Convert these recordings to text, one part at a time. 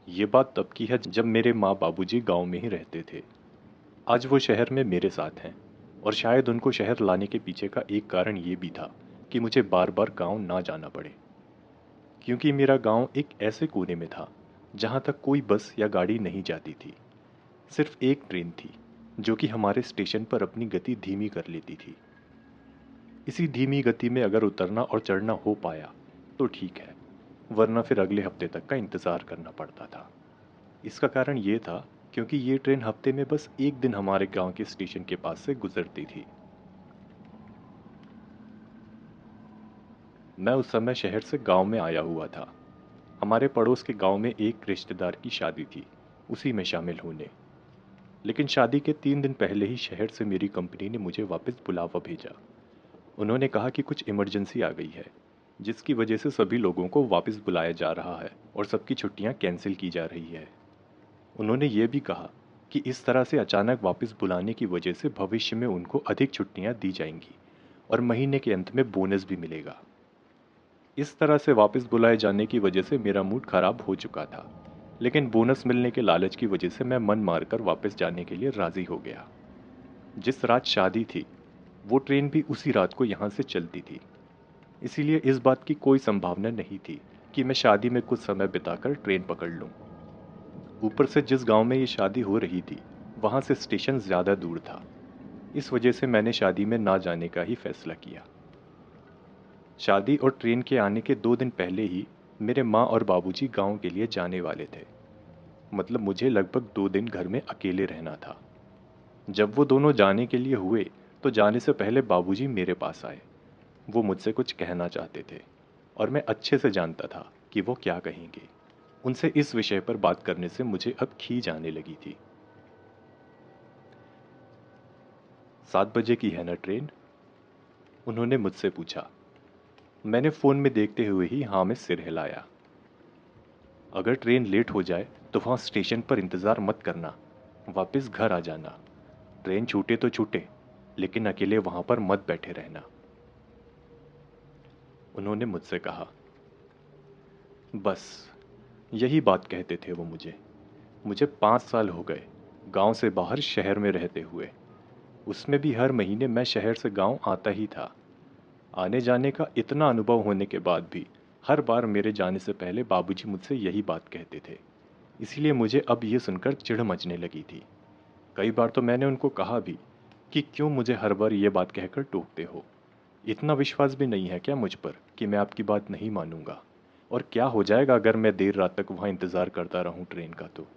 ये बात तब की है जब मेरे माँ बाबूजी गांव में ही रहते थे। आज वो शहर में मेरे साथ हैं और शायद उनको शहर लाने के पीछे का एक कारण ये भी था कि मुझे बार बार गांव ना जाना पड़े। क्योंकि मेरा गांव एक ऐसे कोने में था जहां तक कोई बस या गाड़ी नहीं जाती थी। सिर्फ एक ट्रेन थी जो कि हमारे स्टेशन पर अपनी गति धीमी कर लेती थी। इसी धीमी गति में अगर उतरना और चढ़ना हो पाया तो ठीक है, वरना फिर अगले हफ्ते तक का इंतज़ार करना पड़ता था। इसका कारण ये था क्योंकि ये ट्रेन हफ्ते में बस एक दिन हमारे गांव के स्टेशन के पास से गुजरती थी। मैं उस समय शहर से गांव में आया हुआ था। हमारे पड़ोस के गांव में एक रिश्तेदार की शादी थी, उसी में शामिल होने। लेकिन शादी के 3 दिन पहले ही शहर से मेरी कंपनी ने मुझे वापस बुलावा भेजा। उन्होंने कहा कि कुछ इमरजेंसी आ गई है, जिसकी वजह से सभी लोगों को वापस बुलाया जा रहा है और सबकी छुट्टियां कैंसिल की जा रही है। उन्होंने ये भी कहा कि इस तरह से अचानक वापस बुलाने की वजह से भविष्य में उनको अधिक छुट्टियां दी जाएंगी और महीने के अंत में बोनस भी मिलेगा। इस तरह से वापस बुलाए जाने की वजह से मेरा मूड खराब हो चुका था, लेकिन बोनस मिलने के लालच की वजह से मैं मन मारकर वापस जाने के लिए राज़ी हो गया। जिस रात शादी थी, वो ट्रेन भी उसी रात को यहाँ से चलती थी। इसीलिए इस बात की कोई संभावना नहीं थी कि मैं शादी में कुछ समय बिताकर ट्रेन पकड़ लूँ। ऊपर से जिस गांव में ये शादी हो रही थी, वहाँ से स्टेशन ज़्यादा दूर था। इस वजह से मैंने शादी में ना जाने का ही फैसला किया। शादी और ट्रेन के आने के 2 दिन पहले ही मेरे माँ और बाबूजी गांव के लिए जाने वाले थे। मतलब मुझे लगभग 2 दिन घर में अकेले रहना था। जब वो दोनों जाने के लिए हुए तो जाने से पहले बाबूजी मेरे पास आए। वो मुझसे कुछ कहना चाहते थे और मैं अच्छे से जानता था कि वो क्या कहेंगे। उनसे इस विषय पर बात करने से मुझे अब खींच आने लगी थी। 7 बजे की है ना ट्रेन? उन्होंने मुझसे पूछा। मैंने फ़ोन में देखते हुए ही हाँ में सिर हिलाया। अगर ट्रेन लेट हो जाए तो वहाँ स्टेशन पर इंतज़ार मत करना, वापस घर आ जाना। ट्रेन छूटे तो छूटे, लेकिन अकेले वहाँ पर मत बैठे रहना, उन्होंने मुझसे कहा। बस यही बात कहते थे वो मुझे। मुझे 5 साल हो गए गांव से बाहर शहर में रहते हुए। उसमें भी हर महीने मैं शहर से गांव आता ही था। आने जाने का इतना अनुभव होने के बाद भी हर बार मेरे जाने से पहले बाबूजी मुझसे यही बात कहते थे। इसलिए मुझे अब ये सुनकर चिढ़ मचने लगी थी। कई बार तो मैंने उनको कहा भी कि क्यों मुझे हर बार ये बात कहकर टोकते हो। इतना विश्वास भी नहीं है क्या मुझ पर कि मैं आपकी बात नहीं मानूंगा? और क्या हो जाएगा अगर मैं देर रात तक वहाँ इंतज़ार करता रहूँ ट्रेन का तो?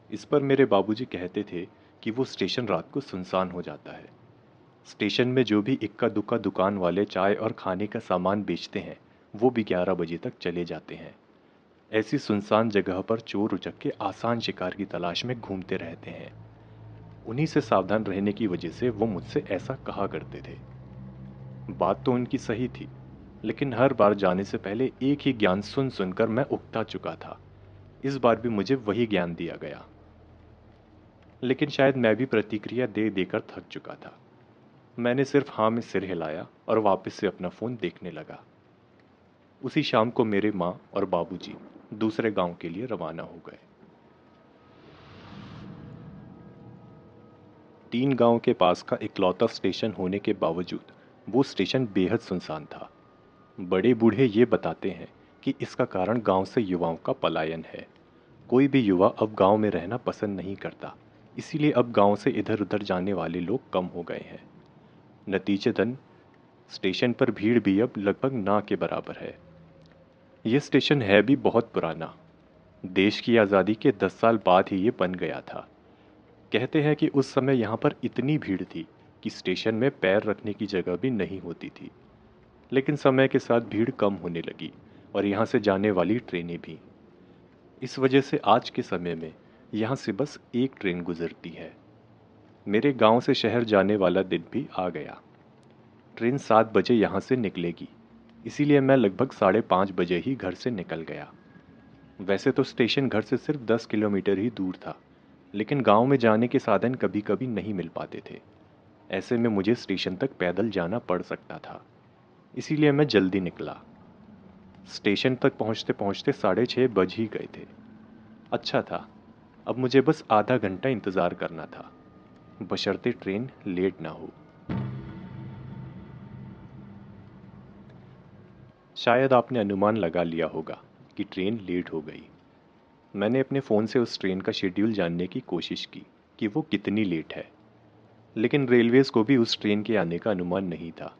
इस पर मेरे बाबूजी कहते थे कि वो स्टेशन रात को सुनसान हो जाता है। स्टेशन में जो भी इक्का दुक्का दुकान वाले चाय और खाने का सामान बेचते हैं, वो भी 11 बजे तक चले जाते हैं। ऐसी सुनसान जगह पर चोर उचक्के आसान शिकार की तलाश में घूमते रहते हैं। उन्हीं से सावधान रहने की वजह से वो मुझसे ऐसा कहा करते थे। बात तो उनकी सही थी, लेकिन हर बार जाने से पहले एक ही ज्ञान सुन सुनकर मैं उकता चुका था। इस बार भी मुझे वही ज्ञान दिया गया, लेकिन शायद मैं भी प्रतिक्रिया दे देकर थक चुका था। मैंने सिर्फ हाँ में सिर हिलाया और वापस से अपना फ़ोन देखने लगा। उसी शाम को मेरे माँ और बाबूजी दूसरे गांव के लिए रवाना हो गए। 3 गांव के पास का इकलौता स्टेशन होने के बावजूद वो स्टेशन बेहद सुनसान था। बड़े बूढ़े ये बताते हैं कि इसका कारण गांव से युवाओं का पलायन है। कोई भी युवा अब गांव में रहना पसंद नहीं करता, इसीलिए अब गांव से इधर उधर जाने वाले लोग कम हो गए हैं। नतीजतन स्टेशन पर भीड़ भी अब लगभग ना के बराबर है। यह स्टेशन है भी बहुत पुराना। देश की आज़ादी के 10 साल बाद ही ये बन गया था। कहते हैं कि उस समय यहाँ पर इतनी भीड़ थी कि स्टेशन में पैर रखने की जगह भी नहीं होती थी। लेकिन समय के साथ भीड़ कम होने लगी और यहाँ से जाने वाली ट्रेनें भी। इस वजह से आज के समय में यहाँ से बस एक ट्रेन गुजरती है। मेरे गांव से शहर जाने वाला दिन भी आ गया। ट्रेन 7 बजे यहाँ से निकलेगी, इसीलिए मैं लगभग 5:30 बजे ही घर से निकल गया। वैसे तो स्टेशन घर से सिर्फ 10 किलोमीटर ही दूर था, लेकिन गांव में जाने के साधन कभी कभी नहीं मिल पाते थे। ऐसे में मुझे स्टेशन तक पैदल जाना पड़ सकता था, इसीलिए मैं जल्दी निकला। स्टेशन तक पहुंचते पहुंचते 6:30 बज ही गए थे। अच्छा था, अब मुझे बस आधा घंटा इंतज़ार करना था, बशर्ते ट्रेन लेट ना हो। शायद आपने अनुमान लगा लिया होगा कि ट्रेन लेट हो गई। मैंने अपने फ़ोन से उस ट्रेन का शेड्यूल जानने की कोशिश की कि वो कितनी लेट है, लेकिन रेलवेज़ को भी उस ट्रेन के आने का अनुमान नहीं था।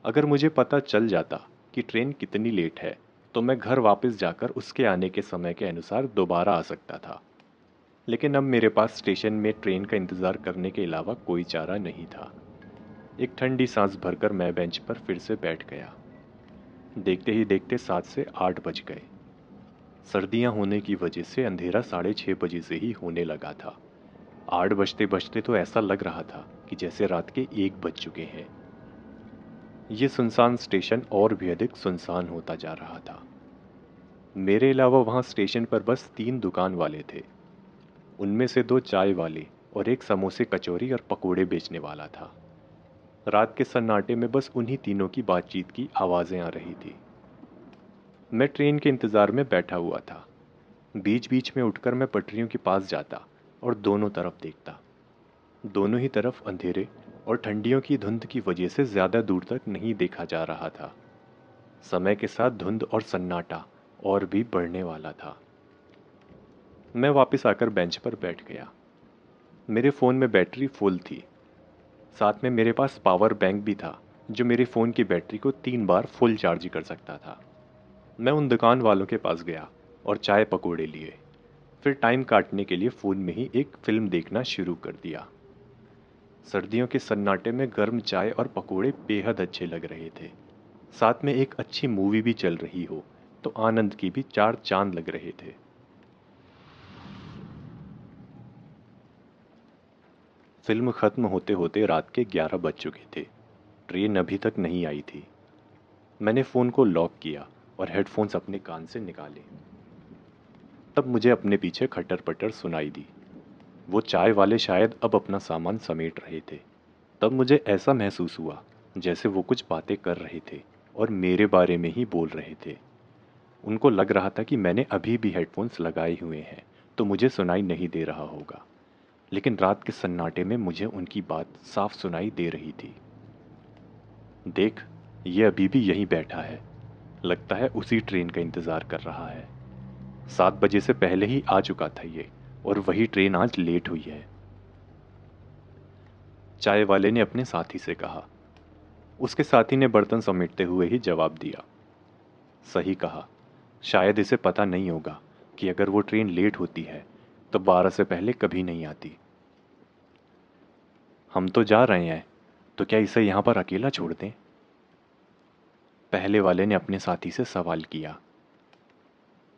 अगर मुझे पता चल जाता कि ट्रेन कितनी लेट है, तो मैं घर वापस जाकर उसके आने के समय के अनुसार दोबारा आ सकता था। लेकिन अब मेरे पास स्टेशन में ट्रेन का इंतज़ार करने के अलावा कोई चारा नहीं था। एक ठंडी सांस भरकर मैं बेंच पर फिर से बैठ गया। देखते ही देखते 7 से 8 बज गए। सर्दियां होने की वजह से अंधेरा 6:30 बजे से ही होने लगा था। 8 बजते बजते तो ऐसा लग रहा था कि जैसे रात के 1 बज चुके हैं। ये सुनसान स्टेशन और भी अधिक सुनसान होता जा रहा था। मेरे अलावा वहाँ स्टेशन पर बस 3 दुकान वाले थे। उनमें से 2 चाय वाले और एक समोसे कचौरी और पकोड़े बेचने वाला था। रात के सन्नाटे में बस उन्हीं तीनों की बातचीत की आवाज़ें आ रही थी। मैं ट्रेन के इंतज़ार में बैठा हुआ था। बीच बीच में उठकर मैं पटरियों के पास जाता और दोनों तरफ देखता। दोनों ही तरफ अंधेरे और ठंडियों की धुंध की वजह से ज़्यादा दूर तक नहीं देखा जा रहा था। समय के साथ धुंध और सन्नाटा और भी बढ़ने वाला था। मैं वापस आकर बेंच पर बैठ गया। मेरे फ़ोन में बैटरी फुल थी। साथ में मेरे पास पावर बैंक भी था, जो मेरे फ़ोन की बैटरी को 3 बार फुल चार्ज कर सकता था। मैं उन दुकान वालों के पास गया और चाय पकोड़े लिए। फिर टाइम काटने के लिए फ़ोन में ही एक फ़िल्म देखना शुरू कर दिया। सर्दियों के सन्नाटे में गर्म चाय और पकोड़े बेहद अच्छे लग रहे थे। साथ में एक अच्छी मूवी भी चल रही हो तो आनंद की भी 4 चांद लग रहे थे। फिल्म खत्म होते होते रात के 11 बज चुके थे। ट्रेन अभी तक नहीं आई थी। मैंने फ़ोन को लॉक किया और हेडफोन्स अपने कान से निकाले। तब मुझे अपने पीछे खटर-पटर सुनाई दी। वो चाय वाले शायद अब अपना सामान समेट रहे थे। तब मुझे ऐसा महसूस हुआ जैसे वो कुछ बातें कर रहे थे और मेरे बारे में ही बोल रहे थे। उनको लग रहा था कि मैंने अभी भी हेडफोन्स लगाए हुए हैं, तो मुझे सुनाई नहीं दे रहा होगा। लेकिन रात के सन्नाटे में मुझे उनकी बात साफ सुनाई दे रही थी। देख, ये अभी भी यहीं बैठा है। लगता है उसी ट्रेन का इंतज़ार कर रहा है। 7 बजे से पहले ही आ चुका था ये, और वही ट्रेन आज लेट हुई है। चाय वाले ने अपने साथी से कहा। उसके साथी ने बर्तन समेटते हुए ही जवाब दिया। सही कहा। शायद इसे पता नहीं होगा कि अगर वो ट्रेन लेट होती है तो 12 से पहले कभी नहीं आती। हम तो जा रहे हैं, तो क्या इसे यहाँ पर अकेला छोड़ दें? पहले वाले ने अपने साथी से सवाल किया।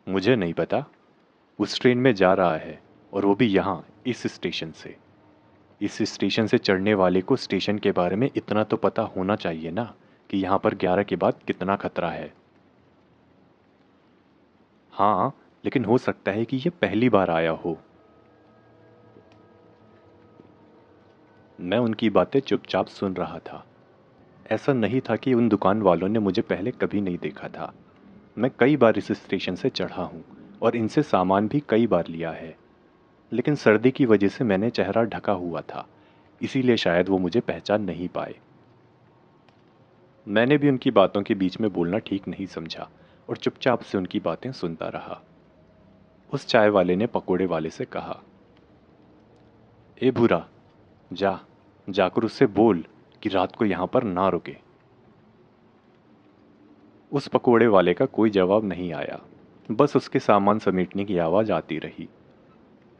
मुझे नहीं पता। उस ट्रेन में जा रहा है, और वो भी यहाँ, इस स्टेशन से। इस स्टेशन से चढ़ने वाले को स्टेशन के बारे में इतना तो पता होना चाहिए ना, कि यहाँ पर 11 के बाद कितना खतरा है। हाँ, लेकिन हो सकता है कि ये पहली बार आया हो। मैं उनकी बातें चुपचाप सुन रहा था। ऐसा नहीं था कि उन दुकान वालों ने मुझे पहले कभी नहीं देखा था। मैं कई बार इस स्टेशन से चढ़ा हूँ और इनसे सामान भी कई बार लिया है। लेकिन सर्दी की वजह से मैंने चेहरा ढका हुआ था, इसीलिए शायद वो मुझे पहचान नहीं पाए। मैंने भी उनकी बातों के बीच में बोलना ठीक नहीं समझा और चुपचाप से उनकी बातें सुनता रहा। उस चाय वाले ने पकोड़े वाले से कहा, ए भूरा, जा जाकर उससे बोल कि रात को यहाँ पर ना रुके। उस पकोड़े वाले का कोई जवाब नहीं आया। बस उसके सामान समेटने की आवाज़ आती रही।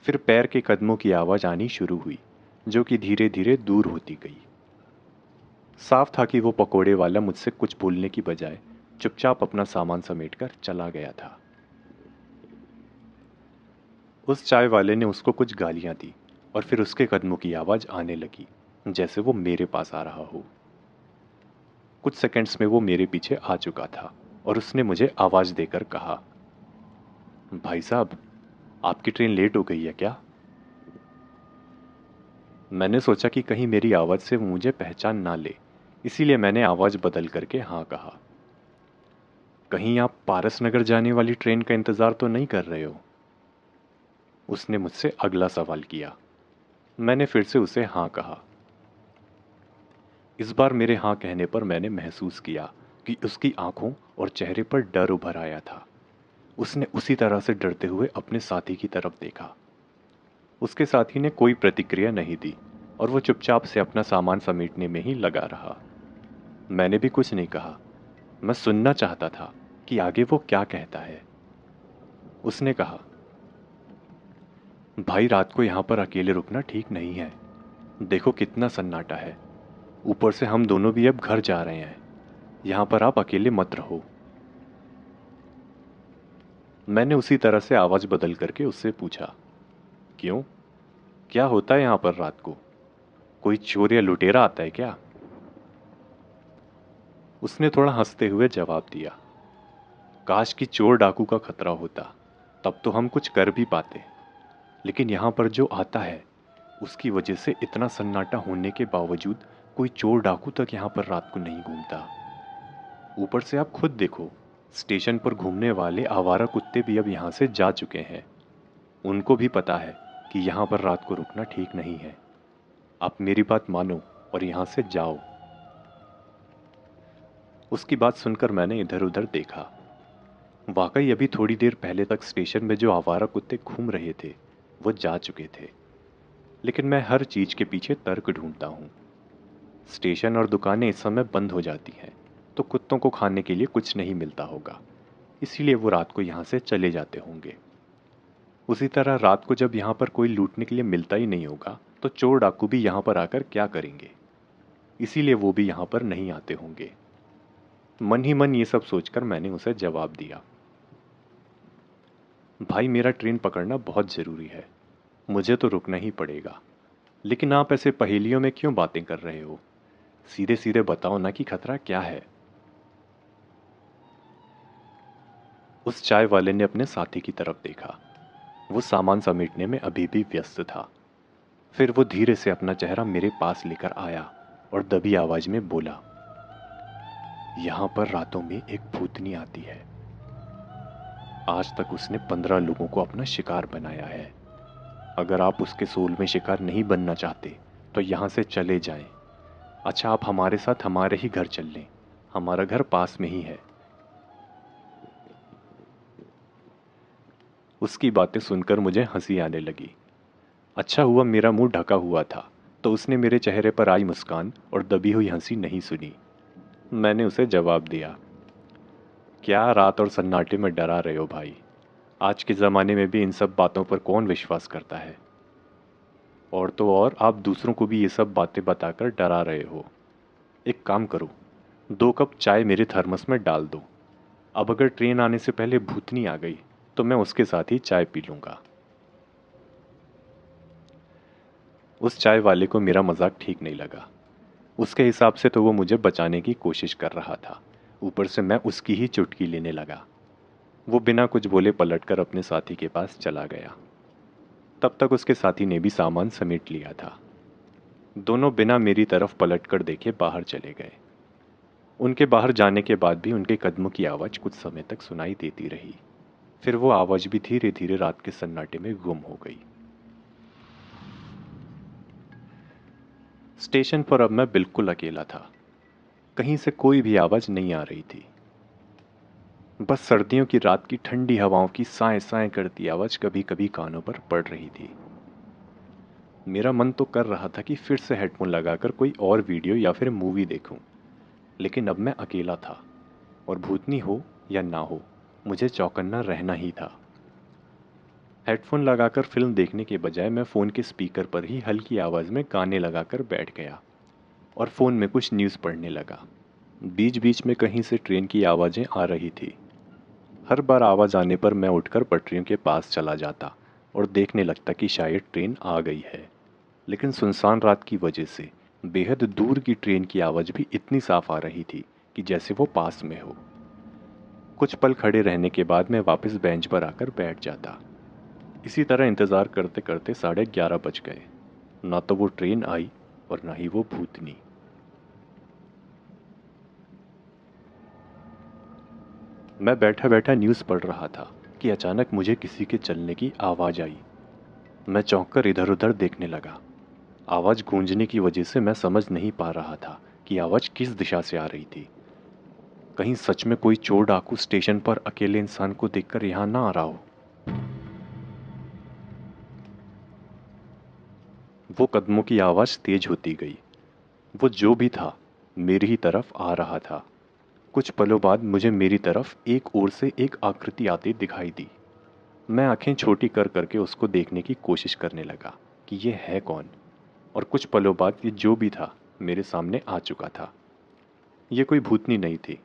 फिर पैर के कदमों की आवाज़ आनी शुरू हुई, जो कि धीरे धीरे दूर होती गई। साफ था कि वो पकोड़े वाला मुझसे कुछ बोलने की बजाय चुपचाप अपना सामान समेटकर चला गया था। उस चाय वाले ने उसको कुछ गालियां दी और फिर उसके कदमों की आवाज़ आने लगी, जैसे वो मेरे पास आ रहा हो। कुछ सेकंड्स में वो मेरे पीछे आ चुका था और उसने मुझे आवाज़ देकर कहा, भाई साहब, आपकी ट्रेन लेट हो गई है क्या? मैंने सोचा कि कहीं मेरी आवाज़ से वो मुझे पहचान ना ले, इसीलिए मैंने आवाज़ बदल करके हाँ कहा। कहीं आप पारस नगर जाने वाली ट्रेन का इंतज़ार तो नहीं कर रहे हो? उसने मुझसे अगला सवाल किया। मैंने फिर से उसे हाँ कहा। इस बार मेरे हाँ कहने पर मैंने महसूस किया कि उसकी आंखों और चेहरे पर डर उभर आया था। उसने उसी तरह से डरते हुए अपने साथी की तरफ देखा। उसके साथी ने कोई प्रतिक्रिया नहीं दी और वो चुपचाप से अपना सामान समेटने में ही लगा रहा। मैंने भी कुछ नहीं कहा। मैं सुनना चाहता था कि आगे वो क्या कहता है। उसने कहा, भाई रात को यहाँ पर अकेले रुकना ठीक नहीं है। देखो कितना सन्नाटा है। ऊपर से हम दोनों भी अब घर जा रहे हैं। यहाँ पर आप अकेले मत रहो। मैंने उसी तरह से आवाज बदल करके उससे पूछा, क्यों? क्या होता है यहाँ पर रात को? कोई चोर या लुटेरा आता है क्या? उसने थोड़ा हंसते हुए जवाब दिया, काश कि चोर डाकू का खतरा होता, तब तो हम कुछ कर भी पाते। लेकिन यहाँ पर जो आता है उसकी वजह से इतना सन्नाटा होने के बावजूद कोई चोर डाकू तक यहाँ पर रात को नहीं घूमता। ऊपर से आप खुद देखो, स्टेशन पर घूमने वाले आवारा कुत्ते भी अब यहाँ से जा चुके हैं। उनको भी पता है कि यहाँ पर रात को रुकना ठीक नहीं है। आप मेरी बात मानो और यहाँ से जाओ। उसकी बात सुनकर मैंने इधर उधर देखा। वाकई अभी थोड़ी देर पहले तक स्टेशन में जो आवारा कुत्ते घूम रहे थे वो जा चुके थे। लेकिन मैं हर चीज के पीछे तर्क ढूंढता हूँ। स्टेशन और दुकानें इस समय बंद हो जाती हैं, तो कुत्तों को खाने के लिए कुछ नहीं मिलता होगा, इसीलिए वो रात को यहाँ से चले जाते होंगे। उसी तरह रात को जब यहाँ पर कोई लूटने के लिए मिलता ही नहीं होगा, तो चोर डाकू भी यहाँ पर आकर क्या करेंगे? इसीलिए वो भी यहाँ पर नहीं आते होंगे। मन ही मन ये सब सोचकर मैंने उसे जवाब दिया, भाई मेरा ट्रेन पकड़ना बहुत ज़रूरी है, मुझे तो रुकना ही पड़ेगा। लेकिन आप ऐसे पहेलियों में क्यों बातें कर रहे हो? सीधे सीधे बताओ ना कि खतरा क्या है। उस चाय वाले ने अपने साथी की तरफ देखा। वो सामान समेटने में अभी भी व्यस्त था। फिर वो धीरे से अपना चेहरा मेरे पास लेकर आया और दबी आवाज में बोला, यहां पर रातों में एक भूतनी आती है। आज तक उसने 15 लोगों को अपना शिकार बनाया है। अगर आप उसके सोल में शिकार नहीं बनना चाहते तो यहां से चले जाएं। अच्छा, आप हमारे साथ हमारे ही घर चल लें, हमारा घर पास में ही है। उसकी बातें सुनकर मुझे हंसी आने लगी। अच्छा हुआ मेरा मुंह ढका हुआ था, तो उसने मेरे चेहरे पर आई मुस्कान और दबी हुई हंसी नहीं सुनी। मैंने उसे जवाब दिया, क्या रात और सन्नाटे में डरा रहे हो भाई? आज के ज़माने में भी इन सब बातों पर कौन विश्वास करता है? और तो और आप दूसरों को भी ये सब बातें बताकर डरा रहे हो। एक काम करो, 2 कप चाय मेरे थर्मस में डाल दो। अब अगर ट्रेन आने से पहले भूतनी आ गई तो मैं उसके साथ ही चाय पी लूँगा। उस चाय वाले को मेरा मजाक ठीक नहीं लगा। उसके हिसाब से तो वो मुझे बचाने की कोशिश कर रहा था, ऊपर से मैं उसकी ही चुटकी लेने लगा। वो बिना कुछ बोले पलटकर अपने साथी के पास चला गया। तब तक उसके साथी ने भी सामान समेट लिया था। दोनों बिना मेरी तरफ पलटकर देखे बाहर चले गए। उनके बाहर जाने के बाद भी उनके कदमों की आवाज़ कुछ समय तक सुनाई देती रही। फिर वो आवाज़ भी धीरे धीरे रात के सन्नाटे में गुम हो गई। स्टेशन पर अब मैं बिल्कुल अकेला था। कहीं से कोई भी आवाज़ नहीं आ रही थी। बस सर्दियों की रात की ठंडी हवाओं की साएं साएं करती आवाज़ कभी कभी कानों पर पड़ रही थी। मेरा मन तो कर रहा था कि फिर से हेडफोन लगाकर कोई और वीडियो या फिर मूवी देखूं, लेकिन अब मैं अकेला था और भूतनी हो या ना हो, मुझे चौकन्ना रहना ही था। हेडफोन लगाकर फिल्म देखने के बजाय मैं फ़ोन के स्पीकर पर ही हल्की आवाज़ में गाने लगाकर बैठ गया और फ़ोन में कुछ न्यूज़ पढ़ने लगा। बीच बीच में कहीं से ट्रेन की आवाज़ें आ रही थी। हर बार आवाज़ आने पर मैं उठकर पटरियों के पास चला जाता और देखने लगता कि शायद ट्रेन आ गई है। लेकिन सुनसान रात की वजह से बेहद दूर की ट्रेन की आवाज़ भी इतनी साफ आ रही थी कि जैसे वो पास में हो। कुछ पल खड़े रहने के बाद मैं वापस बेंच पर आकर बैठ जाता। इसी तरह इंतज़ार करते करते 11:30 बज गए। ना तो वो ट्रेन आई और ना ही वो भूतनी। मैं बैठा बैठा न्यूज़ पढ़ रहा था कि अचानक मुझे किसी के चलने की आवाज़ आई। मैं चौंककर इधर-उधर देखने लगा। आवाज़ गूंजने की वजह से मैं समझ नहीं पा रहा था कि आवाज़ किस दिशा से आ रही थी। कहीं सच में कोई चोर डाकू स्टेशन पर अकेले इंसान को देखकर यहाँ ना आ रहा हो। वो कदमों की आवाज़ तेज होती गई। वो जो भी था, मेरी ही तरफ आ रहा था। कुछ पलों बाद मुझे मेरी तरफ एक ओर से एक आकृति आती दिखाई दी। मैं आंखें छोटी कर करके उसको देखने की कोशिश करने लगा कि ये है कौन। और कुछ पलों बाद ये जो भी था मेरे सामने आ चुका था। ये कोई भूतनी नहीं थी,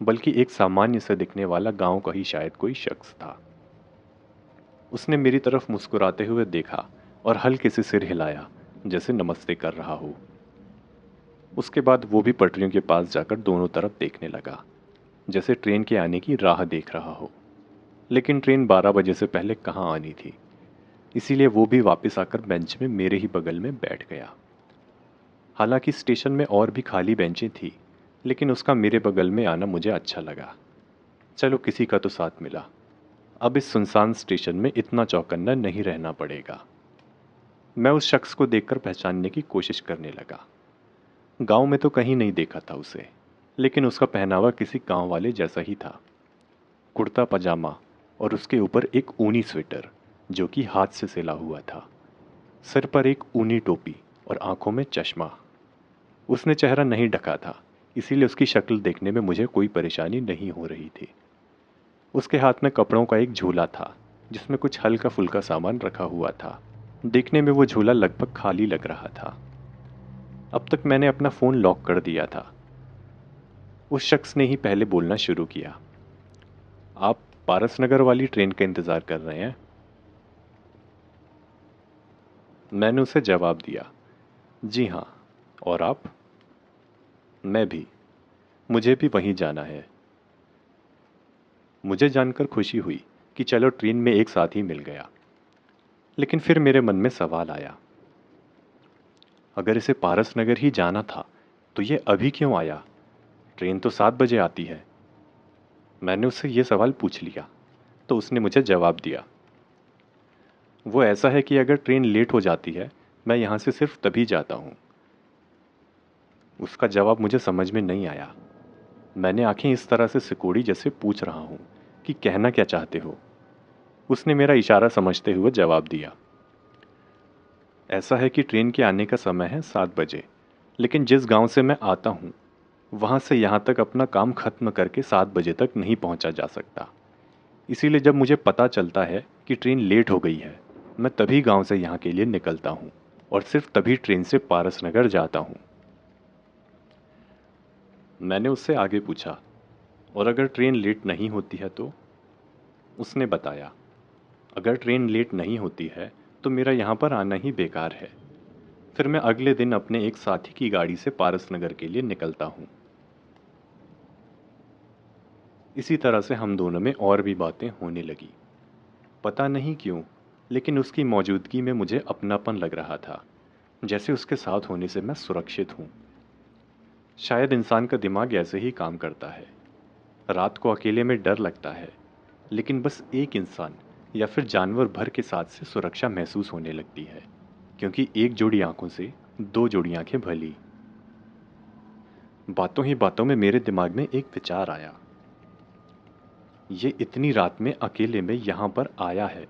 बल्कि एक सामान्य से दिखने वाला गांव का ही शायद कोई शख्स था। उसने मेरी तरफ मुस्कुराते हुए देखा और हल्के से सिर हिलाया, जैसे नमस्ते कर रहा हो। उसके बाद वो भी पटरियों के पास जाकर दोनों तरफ देखने लगा, जैसे ट्रेन के आने की राह देख रहा हो। लेकिन ट्रेन 12 बजे से पहले कहाँ आनी थी, इसीलिए वो भी वापस आकर बेंच में मेरे ही बगल में बैठ गया। हालांकि स्टेशन में और भी खाली बेंचें थी, लेकिन उसका मेरे बगल में आना मुझे अच्छा लगा। चलो, किसी का तो साथ मिला। अब इस सुनसान स्टेशन में इतना चौकन्ना नहीं रहना पड़ेगा। मैं उस शख्स को देखकर पहचानने की कोशिश करने लगा। गांव में तो कहीं नहीं देखा था उसे, लेकिन उसका पहनावा किसी गांव वाले जैसा ही था। कुर्ता पजामा और उसके ऊपर एक ऊनी स्वेटर, जो कि हाथ से सिला हुआ था। सिर पर एक ऊनी टोपी और आंखों में चश्मा। उसने चेहरा नहीं ढका था, इसीलिए उसकी शक्ल देखने में मुझे कोई परेशानी नहीं हो रही थी। उसके हाथ में कपड़ों का एक झोला था, जिसमें कुछ हल्का फुल्का सामान रखा हुआ था। देखने में वो झोला लगभग खाली लग रहा था। अब तक मैंने अपना फ़ोन लॉक कर दिया था। उस शख्स ने ही पहले बोलना शुरू किया। आप पारसनगर वाली ट्रेन का इंतज़ार कर रहे हैं? मैंने उसे जवाब दिया, जी हाँ। और आप? मैं भी। मुझे भी वहीं जाना है। मुझे जानकर खुशी हुई कि चलो ट्रेन में एक साथ ही मिल गया। लेकिन फिर मेरे मन में सवाल आया, अगर इसे पारसनगर ही जाना था तो ये अभी क्यों आया? ट्रेन तो 7 बजे आती है। मैंने उससे ये सवाल पूछ लिया, तो उसने मुझे जवाब दिया, वो ऐसा है कि अगर ट्रेन लेट हो जाती है, मैं यहाँ से सिर्फ तभी जाता हूँ। उसका जवाब मुझे समझ में नहीं आया। मैंने आंखें इस तरह से सिकोड़ी जैसे पूछ रहा हूँ कि कहना क्या चाहते हो। उसने मेरा इशारा समझते हुए जवाब दिया, ऐसा है कि ट्रेन के आने का समय है 7 बजे, लेकिन जिस गांव से मैं आता हूँ, वहाँ से यहाँ तक अपना काम खत्म करके 7 बजे तक नहीं पहुँचा जा सकता। इसीलिए जब मुझे पता चलता है कि ट्रेन लेट हो गई है, मैं तभी गांव से यहाँ के लिए निकलता हूँ और सिर्फ तभी ट्रेन से पारसनगर जाता हूँ। मैंने उससे आगे पूछा, और अगर ट्रेन लेट नहीं होती है तो? उसने बताया, अगर ट्रेन लेट नहीं होती है तो मेरा यहाँ पर आना ही बेकार है। फिर मैं अगले दिन अपने एक साथी की गाड़ी से पारसनगर के लिए निकलता हूँ। इसी तरह से हम दोनों में और भी बातें होने लगी। पता नहीं क्यों, लेकिन उसकी मौजूदगी में मुझे अपनापन लग रहा था, जैसे उसके साथ होने से मैं सुरक्षित हूँ। शायद इंसान का दिमाग ऐसे ही काम करता है। रात को अकेले में डर लगता है, लेकिन बस एक इंसान या फिर जानवर भर के साथ से सुरक्षा महसूस होने लगती है, क्योंकि एक जोड़ी आंखों से दो जोड़ी आंखें भली। बातों ही बातों में मेरे दिमाग में एक विचार आया। ये इतनी रात में अकेले में यहाँ पर आया है,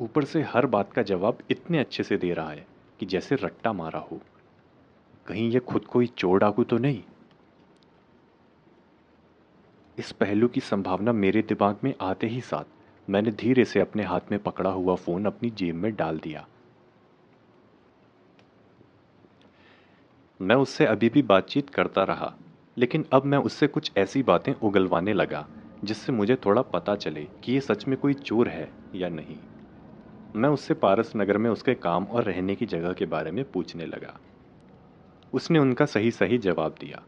ऊपर से हर बात का जवाब इतने अच्छे से दे रहा है कि जैसे रट्टा मारा हो। कहीं ये खुद कोई चोर डाकू तो नहीं? इस पहलू की संभावना मेरे दिमाग में आते ही साथ मैंने धीरे से अपने हाथ में पकड़ा हुआ फोन अपनी जेब में डाल दिया। मैं उससे अभी भी बातचीत करता रहा, लेकिन अब मैं उससे कुछ ऐसी बातें उगलवाने लगा जिससे मुझे थोड़ा पता चले कि ये सच में कोई चोर है या नहीं। मैं उससे पारस नगर में उसके काम और रहने की जगह के बारे में पूछने लगा। उसने उनका सही सही जवाब दिया।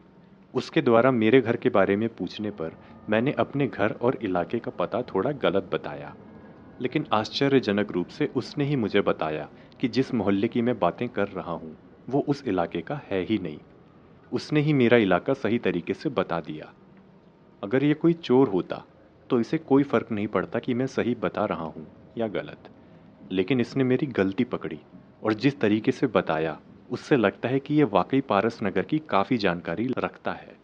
उसके द्वारा मेरे घर के बारे में पूछने पर मैंने अपने घर और इलाके का पता थोड़ा गलत बताया, लेकिन आश्चर्यजनक रूप से उसने ही मुझे बताया कि जिस मोहल्ले की मैं बातें कर रहा हूँ वो उस इलाके का है ही नहीं। उसने ही मेरा इलाका सही तरीके से बता दिया। अगर ये कोई चोर होता तो इसे कोई फ़र्क नहीं पड़ता कि मैं सही बता रहा हूँ या गलत। लेकिन इसने मेरी गलती पकड़ी और जिस तरीके से बताया उससे लगता है कि ये वाकई पारस नगर की काफ़ी जानकारी रखता है।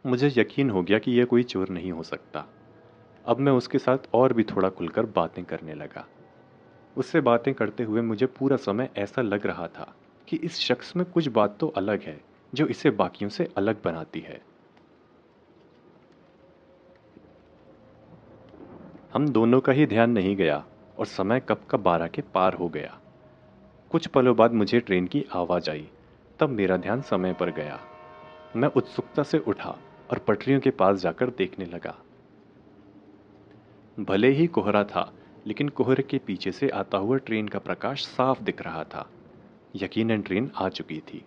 मुझे यकीन हो गया कि यह कोई चोर नहीं हो सकता। अब मैं उसके साथ और भी थोड़ा खुलकर बातें करने लगा। उससे बातें करते हुए मुझे पूरा समय ऐसा लग रहा था कि इस शख्स में कुछ बात तो अलग है जो इसे बाकियों से अलग बनाती है। हम दोनों का ही ध्यान नहीं गया और समय कब का 12 के पार हो गया। कुछ पलों बाद मुझे ट्रेन की आवाज़ आई। तब मेरा ध्यान समय पर गया। मैं उत्सुकता से उठा और पटरियों के पास जाकर देखने लगा। भले ही कोहरा था, लेकिन कोहरे के पीछे से आता हुआ ट्रेन का प्रकाश साफ दिख रहा था। यकीनन ट्रेन आ चुकी थी।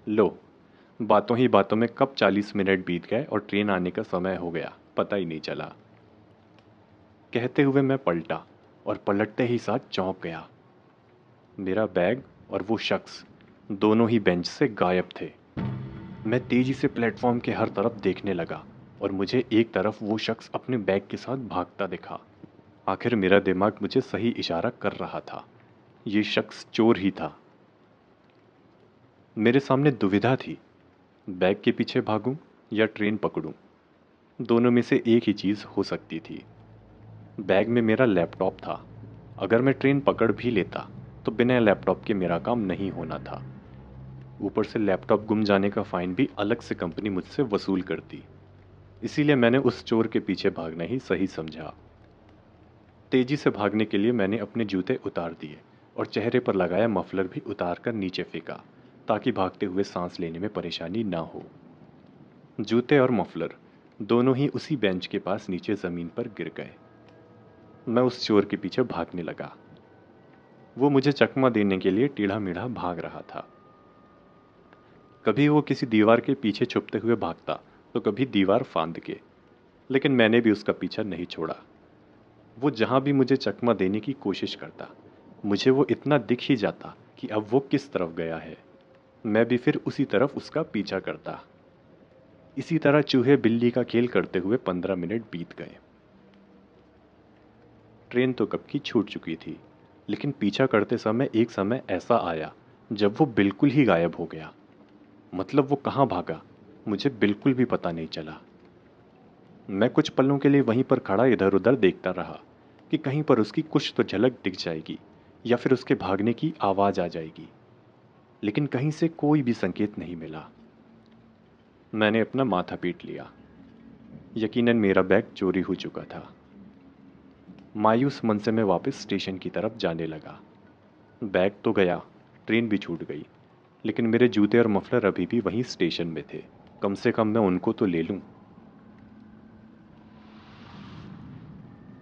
लो, बातों ही बातों में कब 40 मिनट बीत गए और ट्रेन आने का समय हो गया, पता ही नहीं चला। कहते हुए मैं पलटा और पलटते ही साथ चौंक गया। मेरा बैग और वो शख्स दोनों ही बेंच से गायब थे। मैं तेजी से प्लेटफॉर्म के हर तरफ देखने लगा और मुझे एक तरफ वो शख्स अपने बैग के साथ भागता दिखा। आखिर मेरा दिमाग मुझे सही इशारा कर रहा था। ये शख्स चोर ही था। मेरे सामने दुविधा थी, बैग के पीछे भागूं या ट्रेन पकड़ूं। दोनों में से एक ही चीज़ हो सकती थी। बैग में मेरा लैपटॉप था। अगर मैं ट्रेन पकड़ भी लेता तो बिना लैपटॉप के मेरा काम नहीं होना था। ऊपर से लैपटॉप गुम जाने का फ़ाइन भी अलग से कंपनी मुझसे वसूल करती। इसीलिए मैंने उस चोर के पीछे भागना ही सही समझा। तेजी से भागने के लिए मैंने अपने जूते उतार दिए और चेहरे पर लगाया मफलर भी उतार कर नीचे फेंका, ताकि भागते हुए सांस लेने में परेशानी ना हो। जूते और मफलर दोनों ही उसी बेंच के पास नीचे ज़मीन पर गिर गए। मैं उस चोर के पीछे भागने लगा। वो मुझे चकमा देने के लिए टेढ़ा मेढ़ा भाग रहा था। कभी वो किसी दीवार के पीछे छुपते हुए भागता तो कभी दीवार फांद के, लेकिन मैंने भी उसका पीछा नहीं छोड़ा। वो जहां भी मुझे चकमा देने की कोशिश करता, मुझे वो इतना दिख ही जाता कि अब वो किस तरफ गया है। मैं भी फिर उसी तरफ उसका पीछा करता। इसी तरह चूहे बिल्ली का खेल करते हुए 15 मिनट बीत गए। ट्रेन तो कब की छूट चुकी थी, लेकिन पीछा करते समय एक समय ऐसा आया जब वो बिल्कुल ही गायब हो गया। मतलब वो कहाँ भागा, मुझे बिल्कुल भी पता नहीं चला। मैं कुछ पलों के लिए वहीं पर खड़ा इधर उधर देखता रहा कि कहीं पर उसकी कुछ तो झलक दिख जाएगी या फिर उसके भागने की आवाज़ आ जाएगी, लेकिन कहीं से कोई भी संकेत नहीं मिला। मैंने अपना माथा पीट लिया। यकीनन मेरा बैग चोरी हो चुका था। मायूस मन से मैं वापस स्टेशन की तरफ जाने लगा। बैग तो गया, ट्रेन भी छूट गई, लेकिन मेरे जूते और मफलर अभी भी वहीं स्टेशन में थे। कम से कम मैं उनको तो ले लूं।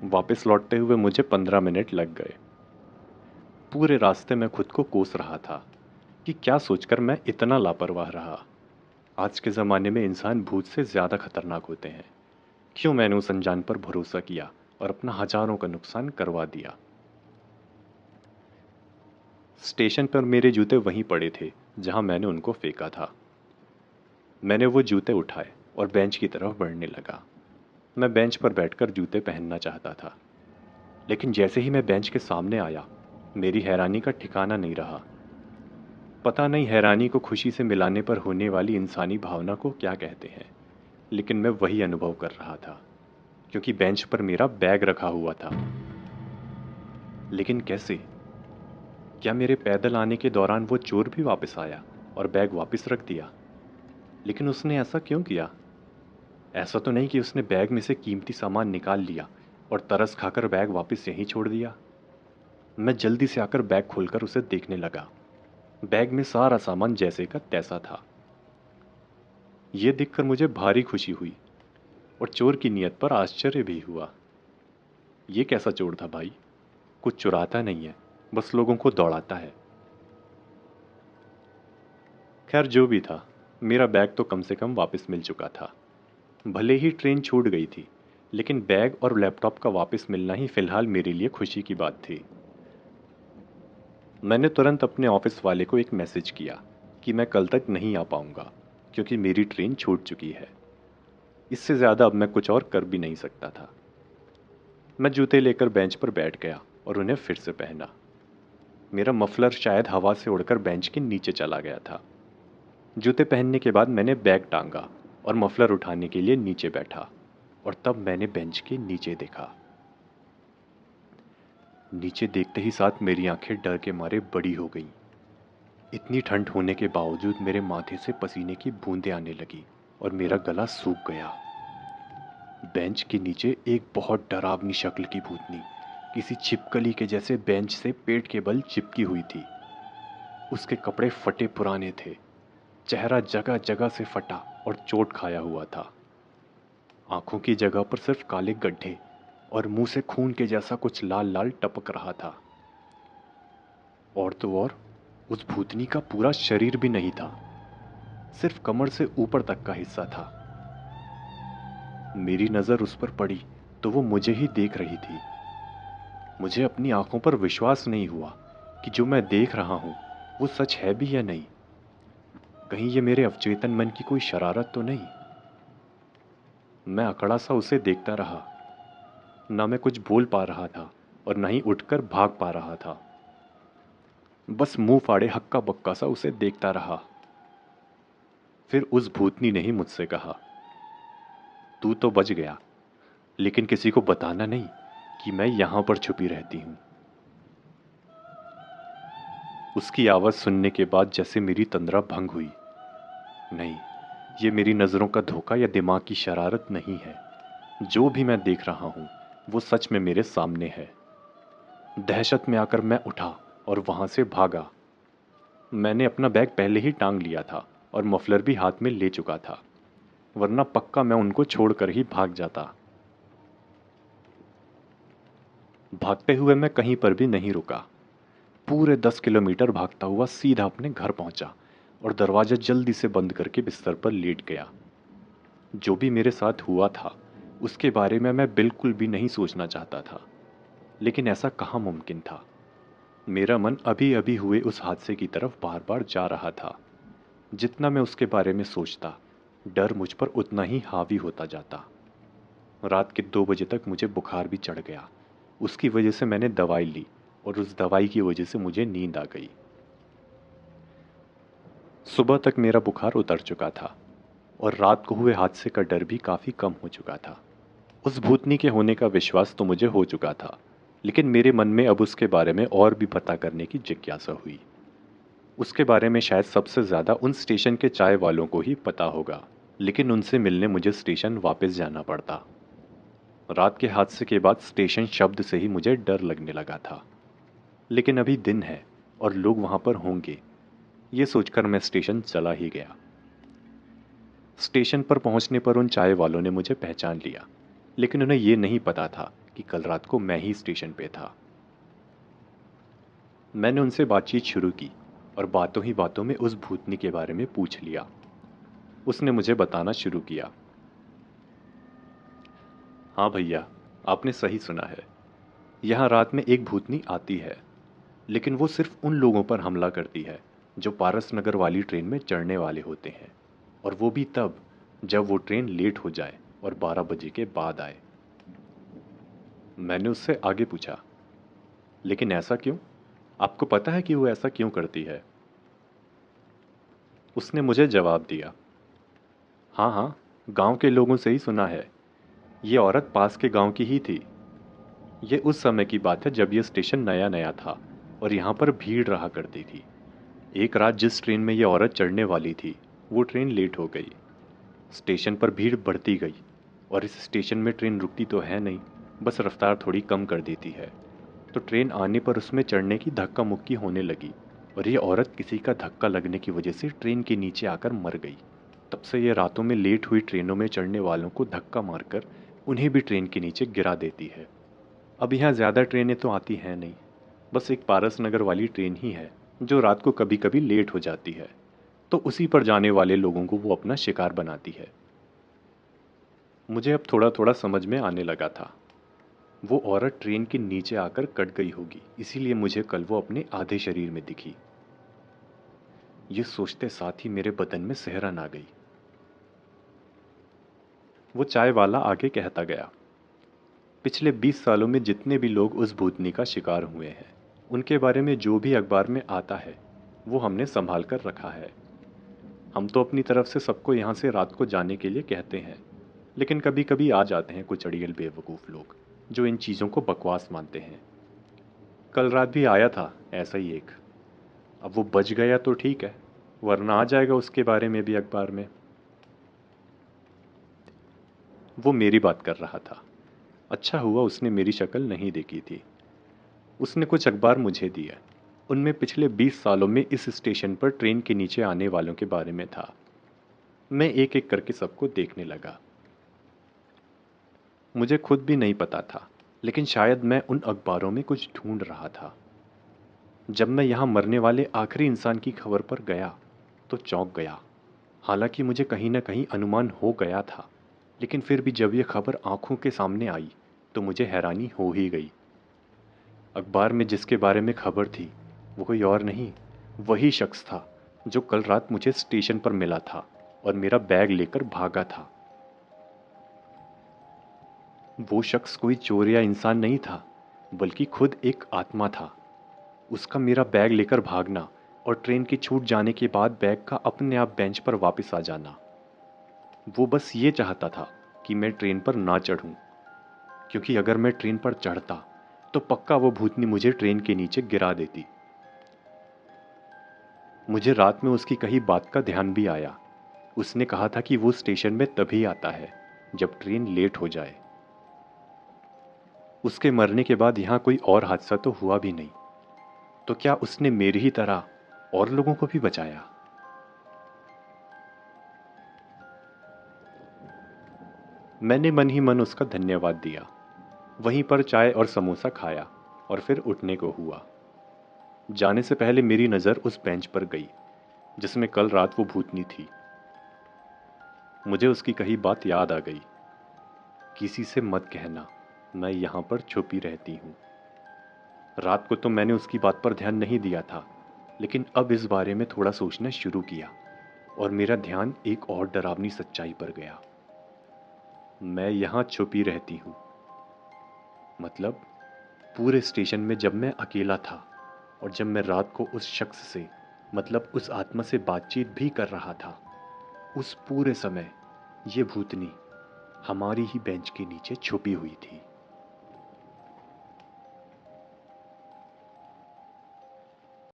वापस लौटते हुए मुझे 15 मिनट लग गए। पूरे रास्ते में खुद को कोस रहा था कि क्या सोचकर मैं इतना लापरवाह रहा। आज के ज़माने में इंसान भूत से ज़्यादा खतरनाक होते हैं। क्यों मैंने उस अनजान पर भरोसा किया और अपना हजारों का नुकसान करवा दिया। स्टेशन पर मेरे जूते वहीं पड़े थे जहां मैंने उनको फेंका था। मैंने वो जूते उठाए और बेंच की तरफ बढ़ने लगा। मैं बेंच पर बैठकर जूते पहनना चाहता था, लेकिन जैसे ही मैं बेंच के सामने आया, मेरी हैरानी का ठिकाना नहीं रहा। पता नहीं हैरानी को खुशी से मिलाने पर होने वाली इंसानी भावना को क्या कहते हैं, लेकिन मैं वही अनुभव कर रहा था, क्योंकि बेंच पर मेरा बैग रखा हुआ था। लेकिन कैसे? क्या मेरे पैदल आने के दौरान वो चोर भी वापस आया और बैग वापस रख दिया? लेकिन उसने ऐसा क्यों किया? ऐसा तो नहीं कि उसने बैग में से कीमती सामान निकाल लिया और तरस खाकर बैग वापस यहीं छोड़ दिया। मैं जल्दी से आकर बैग खोलकर उसे देखने लगा। बैग में सारा सामान जैसे का तैसा था। यह देखकर मुझे भारी खुशी हुई और चोर की नीयत पर आश्चर्य भी हुआ। ये कैसा चोर था भाई? कुछ चुराता नहीं है, बस लोगों को दौड़ाता है। खैर जो भी था, मेरा बैग तो कम से कम वापस मिल चुका था। भले ही ट्रेन छूट गई थी, लेकिन बैग और लैपटॉप का वापस मिलना ही फिलहाल मेरे लिए खुशी की बात थी। मैंने तुरंत अपने ऑफिस वाले को एक मैसेज किया कि मैं कल तक नहीं आ पाऊंगा क्योंकि मेरी ट्रेन छूट चुकी है। इससे ज़्यादा अब मैं कुछ और कर भी नहीं सकता था। मैं जूते लेकर बेंच पर बैठ गया और उन्हें फिर से पहना। मेरा मफलर शायद हवा से उड़कर बेंच के नीचे चला गया था। जूते पहनने के बाद मैंने बैग टांगा और मफलर उठाने के लिए नीचे बैठा, और तब मैंने बेंच के नीचे देखा। नीचे देखते ही साथ मेरी आंखें डर के मारे बड़ी हो गईं। इतनी ठंड होने के बावजूद मेरे माथे से पसीने की बूंदें आने लगी और मेरा गला सूख गया। बेंच के नीचे एक बहुत डरावनी शक्ल की भूतनी किसी छिपकली के जैसे बेंच से पेट के बल चिपकी हुई थी। उसके कपड़े फटे पुराने थे, चेहरा जगह जगह से फटा और चोट खाया हुआ था। आंखों की जगह पर सिर्फ काले गड्ढे और मुंह से खून के जैसा कुछ लाल लाल टपक रहा था। और तो और उस भूतनी का पूरा शरीर भी नहीं था, सिर्फ कमर से ऊपर तक का हिस्सा था। मेरी नजर उस पर पड़ी तो वो मुझे ही देख रही थी। मुझे अपनी आंखों पर विश्वास नहीं हुआ कि जो मैं देख रहा हूं वो सच है भी या नहीं। कहीं ये मेरे अवचेतन मन की कोई शरारत तो नहीं। मैं अकड़ा सा उसे देखता रहा। ना मैं कुछ बोल पा रहा था और ना ही उठकर भाग पा रहा था। बस मुंह फाड़े हक्का बक्का सा उसे देखता रहा। फिर उस भूतनी ने ही मुझसे कहा, तू तो बच गया, लेकिन किसी को बताना नहीं कि मैं यहां पर छुपी रहती हूं। उसकी आवाज सुनने के बाद जैसे मेरी तंद्रा भंग हुई। नहीं, ये मेरी नजरों का धोखा या दिमाग की शरारत नहीं है। जो भी मैं देख रहा हूं वो सच में मेरे सामने है। दहशत में आकर मैं उठा और वहां से भागा। मैंने अपना बैग पहले ही टांग लिया था और मफलर भी हाथ में ले चुका था, वरना पक्का मैं उनको छोड़कर ही भाग जाता। भागते हुए मैं कहीं पर भी नहीं रुका। पूरे 10 किलोमीटर भागता हुआ सीधा अपने घर पहुंचा और दरवाजा जल्दी से बंद करके बिस्तर पर लेट गया। जो भी मेरे साथ हुआ था उसके बारे में मैं बिल्कुल भी नहीं सोचना चाहता था, लेकिन ऐसा कहाँ मुमकिन था। मेरा मन अभी अभी हुए उस हादसे की तरफ बार बार जा रहा था। जितना मैं उसके बारे में सोचता, डर मुझ पर उतना ही हावी होता जाता। रात के 2 बजे तक मुझे बुखार भी चढ़ गया। उसकी वजह से मैंने दवाई ली और उस दवाई की वजह से मुझे नींद आ गई। सुबह तक मेरा बुखार उतर चुका था और रात को हुए हादसे का डर भी काफ़ी कम हो चुका था। उस भूतनी के होने का विश्वास तो मुझे हो चुका था, लेकिन मेरे मन में अब उसके बारे में और भी पता करने की जिज्ञासा हुई। उसके बारे में शायद सबसे ज़्यादा उन स्टेशन के चाय वालों को ही पता होगा, लेकिन उनसे मिलने मुझे स्टेशन वापस जाना पड़ता। रात के हादसे के बाद स्टेशन शब्द से ही मुझे डर लगने लगा था। लेकिन अभी दिन है और लोग वहां पर होंगे, ये सोचकर मैं स्टेशन चला ही गया। स्टेशन पर पहुंचने पर उन चाय वालों ने मुझे पहचान लिया, लेकिन उन्हें यह नहीं पता था कि कल रात को मैं ही स्टेशन पे था। मैंने उनसे बातचीत शुरू की और बातों ही बातों में उस भूतनी के बारे में पूछ लिया। उसने मुझे बताना शुरू किया। हाँ भैया, आपने सही सुना है। यहाँ रात में एक भूतनी आती है, लेकिन वो सिर्फ उन लोगों पर हमला करती है जो पारस नगर वाली ट्रेन में चढ़ने वाले होते हैं, और वो भी तब जब वो ट्रेन लेट हो जाए और 12 बजे के बाद आए। मैंने उससे आगे पूछा, लेकिन ऐसा क्यों? आपको पता है कि वो ऐसा क्यों करती है? उसने मुझे जवाब दिया, हाँ हाँ, गांव के लोगों से ही सुना है। ये औरत पास के गांव की ही थी। ये उस समय की बात है जब ये स्टेशन नया नया था और यहाँ पर भीड़ रहा करती थी। एक रात जिस ट्रेन में ये औरत चढ़ने वाली थी, वो ट्रेन लेट हो गई। स्टेशन पर भीड़ बढ़ती गई और इस स्टेशन में ट्रेन रुकती तो है नहीं, बस रफ्तार थोड़ी कम कर देती है। तो ट्रेन आने पर उसमें चढ़ने की धक्का मुक्की होने लगी और ये औरत किसी का धक्का लगने की वजह से ट्रेन के नीचे आकर मर गई। तब से ये रातों में लेट हुई ट्रेनों में चढ़ने वालों को धक्का मारकर उन्हें भी ट्रेन के नीचे गिरा देती है। अब यहाँ ज़्यादा ट्रेनें तो आती हैं नहीं, बस एक पारस नगर वाली ट्रेन ही है जो रात को कभी कभी लेट हो जाती है, तो उसी पर जाने वाले लोगों को वो अपना शिकार बनाती है। मुझे अब थोड़ा थोड़ा समझ में आने लगा था। वो औरत ट्रेन के नीचे आकर कट गई होगी, इसीलिए मुझे कल वो अपने आधे शरीर में दिखी। ये सोचते साथ ही मेरे बदन में सिहरन आ गई। वो चाय वाला आगे कहता गया, पिछले 20 सालों में जितने भी लोग उस भूतनी का शिकार हुए हैं, उनके बारे में जो भी अखबार में आता है वो हमने संभाल कर रखा है। हम तो अपनी तरफ से सबको यहाँ से रात को जाने के लिए कहते हैं, लेकिन कभी कभी आ जाते हैं कुछ अड़ियल बेवकूफ़ लोग जो इन चीज़ों को बकवास मानते हैं। कल रात भी आया था ऐसा ही एक। अब वो बच गया तो ठीक है, वरना आ जाएगा उसके बारे में भी अखबार में। वो मेरी बात कर रहा था। अच्छा हुआ उसने मेरी शक्ल नहीं देखी थी। उसने कुछ अखबार मुझे दिए। उनमें पिछले 20 सालों में इस स्टेशन पर ट्रेन के नीचे आने वालों के बारे में था। मैं एक एक करके सबको देखने लगा। मुझे खुद भी नहीं पता था, लेकिन शायद मैं उन अखबारों में कुछ ढूंढ रहा था। जब मैं यहाँ मरने वाले आखिरी इंसान की खबर पर गया तो चौंक गया। हालांकि मुझे कहीं ना कहीं अनुमान हो गया था, लेकिन फिर भी जब यह खबर आंखों के सामने आई तो मुझे हैरानी हो ही गई। अखबार में जिसके बारे में खबर थी वो कोई और नहीं, वही शख्स था जो कल रात मुझे स्टेशन पर मिला था और मेरा बैग लेकर भागा था। वो शख्स कोई चोर या इंसान नहीं था, बल्कि खुद एक आत्मा था। उसका मेरा बैग लेकर भागना और ट्रेन की छूट जाने के बाद बैग का अपने आप बेंच पर वापस आ जाना। वो बस ये चाहता था कि मैं ट्रेन पर ना चढ़ूं, क्योंकि अगर मैं ट्रेन पर चढ़ता तो पक्का वो भूतनी मुझे ट्रेन के नीचे गिरा देती। मुझे रात में उसकी कही बात का ध्यान भी आया। उसने कहा था कि वो स्टेशन में तभी आता है जब ट्रेन लेट हो जाए। उसके मरने के बाद यहाँ कोई और हादसा तो हुआ भी नहीं, तो क्या उसने मेरी ही तरह और लोगों को भी बचाया? मैंने मन ही मन उसका धन्यवाद दिया। वहीं पर चाय और समोसा खाया और फिर उठने को हुआ। जाने से पहले मेरी नज़र उस बेंच पर गई जिसमें कल रात वो भूतनी थी। मुझे उसकी कही बात याद आ गई, किसी से मत कहना मैं यहाँ पर छुपी रहती हूँ। रात को तो मैंने उसकी बात पर ध्यान नहीं दिया था, लेकिन अब इस बारे में थोड़ा सोचना शुरू किया और मेरा ध्यान एक और डरावनी सच्चाई पर गया। मैं यहाँ छुपी रहती हूँ, मतलब पूरे स्टेशन में जब मैं अकेला था और जब मैं रात को उस शख्स से, मतलब उस आत्मा से बातचीत भी कर रहा था, उस पूरे समय ये भूतनी हमारी ही बेंच के नीचे छुपी हुई थी।